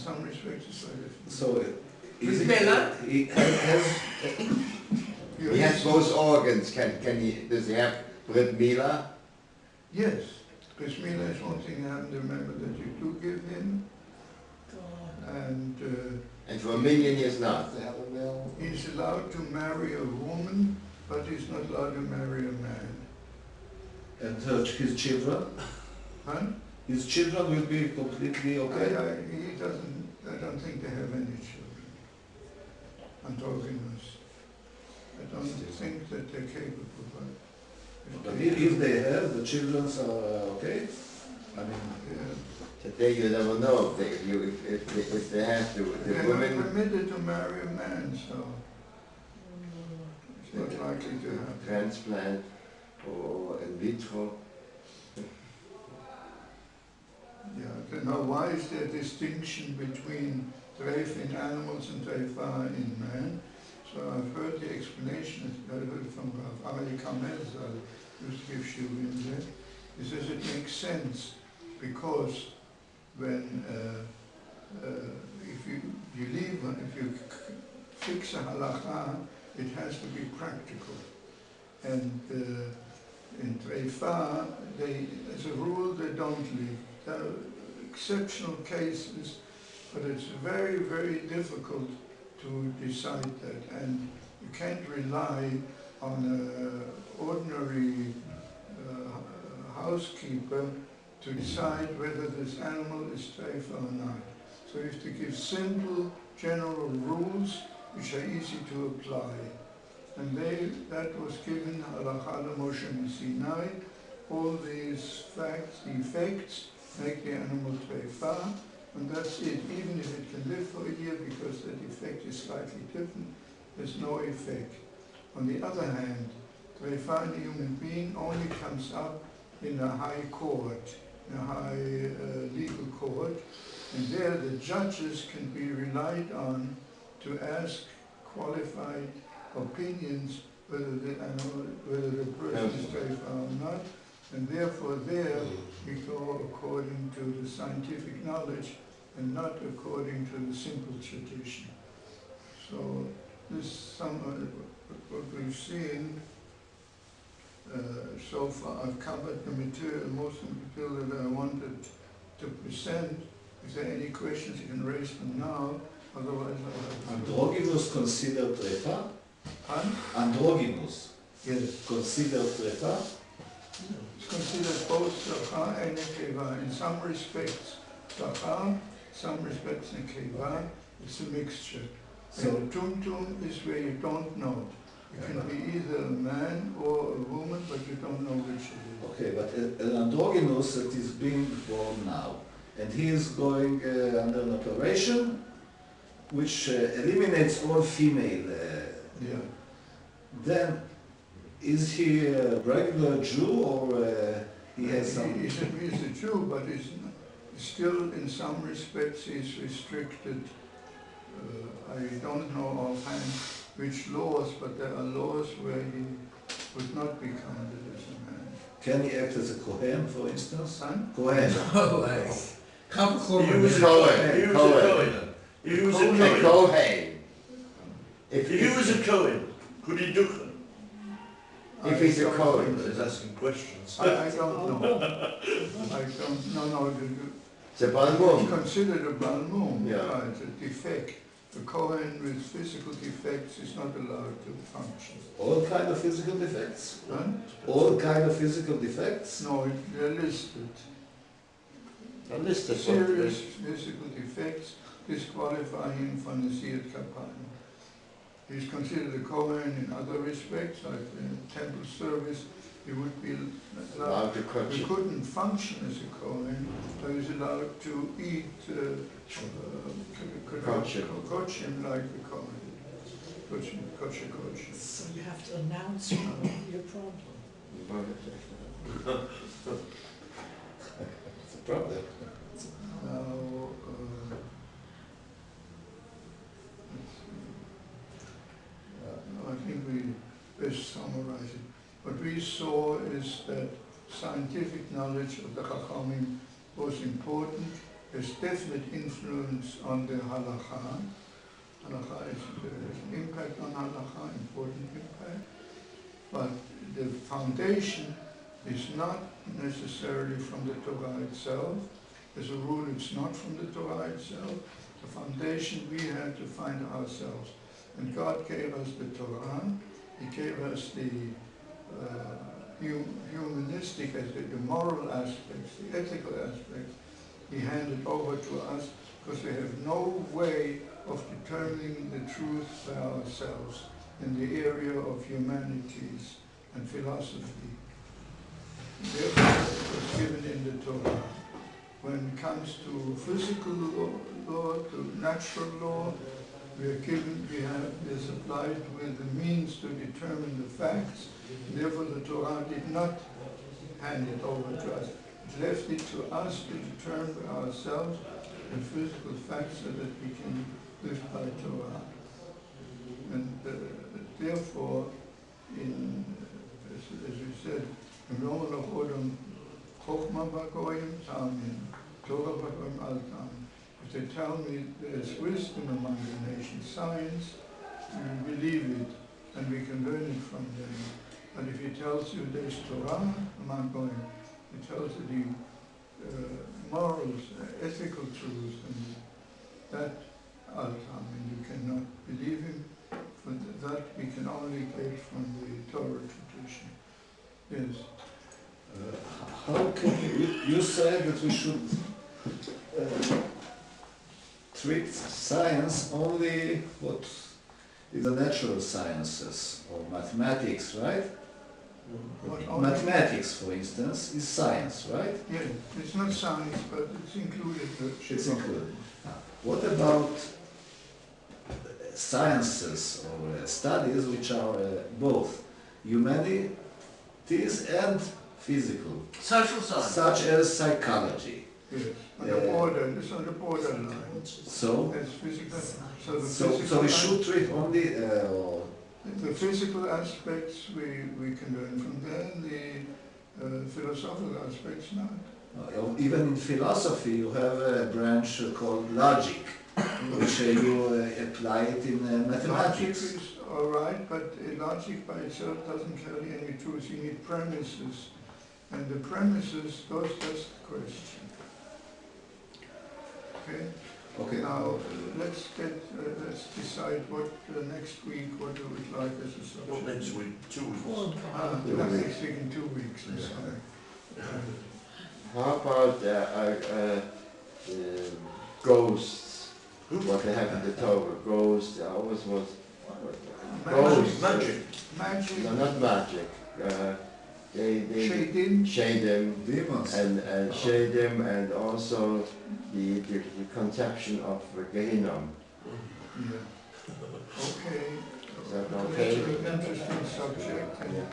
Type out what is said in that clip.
some respects it's very different. So, Is it, he has He has both organs. Does he have Brit Mila? Yes, Brit Mila is one thing I have to remember that you do give him, And for a million years not. They have a male. he's allowed to marry a woman, but he's not allowed to marry a man. and his children. Huh? His children will be completely okay. I don't think they have any children. Androgynous. I don't think that they're capable of it. But if they have, the children are okay. I mean, Yeah. Today you never know if they have to. The They're not women. permitted to marry a man, so it's not likely to happen. Transplant or in vitro. Yeah, now why is there distinction between treif in animals and treifa in man? So I've heard the explanation, I heard from Rav Ari Kamelza, who used to give shiurim there. He says it makes sense because when if you fix a halacha, it has to be practical. And in treifa, as a rule, they don't leave. There are exceptional cases, but it's very, very difficult to decide that. And you can't rely on an ordinary housekeeper to decide whether this animal is treifa or not. So you have to give simple, general rules which are easy to apply. And that was given Halakha Moshe Sinai. All these facts, effects, make the animal treifa, and that's it. Even if it can live for a year because that effect is slightly different, there's no effect. On the other hand, treifa in a human being only comes up in a high court, in a high legal court, and there the judges can be relied on to ask qualified opinions whether the person is treifa or not, and therefore there we go according to the scientific knowledge and not according to the simple tradition. So this what we've seen so far. I've covered the material, most of the material that I wanted to present. If there are any questions, you can raise them now. Otherwise, I'll have to. androgynous considered treifa? Androgynous Yes. considered treifa? It's considered both Zachar and Nekeva. In some respects, Zachar, some respects Nekeva. It's a mixture. So, And the tum-tum is where you don't know. It can be either a man or a woman, but you don't know which it is. okay, but an androgynous that is being born now, and he is going under an operation which eliminates all female. Yeah. Then, is he a regular Jew or he has some? He's a Jew, but still in some respects he's restricted. I don't know offhand which laws, but there are laws where he would not be counted as a man. Can he act as a Kohen, for instance? Son? Kohen. Oh, come He was a Cohen. Cohen. He was a A Cohen. Kohen. If he was a Cohen, could he do? If he's a Cohen. He's asking questions. I don't know. I don't. No. It's a It's Balmum. considered a balmum. Yeah. It's a defect. The Kohen with physical defects is not allowed to function. All kind of physical defects? Son? All kind of physical defects? No, they're listed. A list of Serious physical defects disqualify him from the Siyat Kappan. He's considered a Kohen in other respects, like in temple service. He would be allowed. allowed to coach He it. couldn't function as a Kohen, but he was allowed to eat kochim like the Kohen. Kochim. So you have to announce your problem. It's a problem. Now, I think we best summarize it. What we saw is that scientific knowledge of the Chachamim was important has definite influence on the halakha. Halakha is an impact on halakha, important impact. But the foundation is not necessarily from the Torah itself. As a rule, it's not from the Torah itself. The foundation we had to find ourselves. And God gave us the Torah. He gave us the humanistic, the moral aspects, the ethical aspects. He handed over to us because we have no way of determining the truth by ourselves in the area of humanities and philosophy. Therefore, it was given in the Torah. When it comes to physical law, to natural law, we are supplied with the means to determine the facts. Therefore, the Torah did not hand it over to us. It left it to us to determine ourselves the physical facts so that we can live by Torah. And therefore, as we said, if they tell me there's wisdom among the nations, science, we believe it and we can learn it from them. But if he tells you there's Torah among them, he tells you the morals, ethical truths, and that and you cannot believe him. For that we can only get from the Torah tradition. Yes. How can you say that we should treat science only what is the natural sciences or mathematics, right? Mathematics, for instance, is science, right? Yes, it's not science, but it's included. It's included. What about sciences or studies which are both humanities and physical, Social science. such as psychology? Yes, on the border, it's on the borderline. So, It's physical, so the so physical, we should treat only the physical aspects we can learn from there, and the philosophical aspects not. even in philosophy you have a branch called logic, which you apply it in Logic mathematics. is all right, but logic by itself doesn't carry any truth. You need premises, and the premises, that's the question. Okay. Okay. Now let's decide what next week what we would like as a subject. Not next week, 2 weeks. Not next week in 2 weeks. I'm sorry. How about ghosts? What they have in the Torah? Ghosts, always was ghosts. Magic. Magic. No, not magic. They Shadim. shade them Demons. and shade them, and also the conception of Gehinnom. Yeah. Okay. Is that That's okay? an interesting subject. Yeah.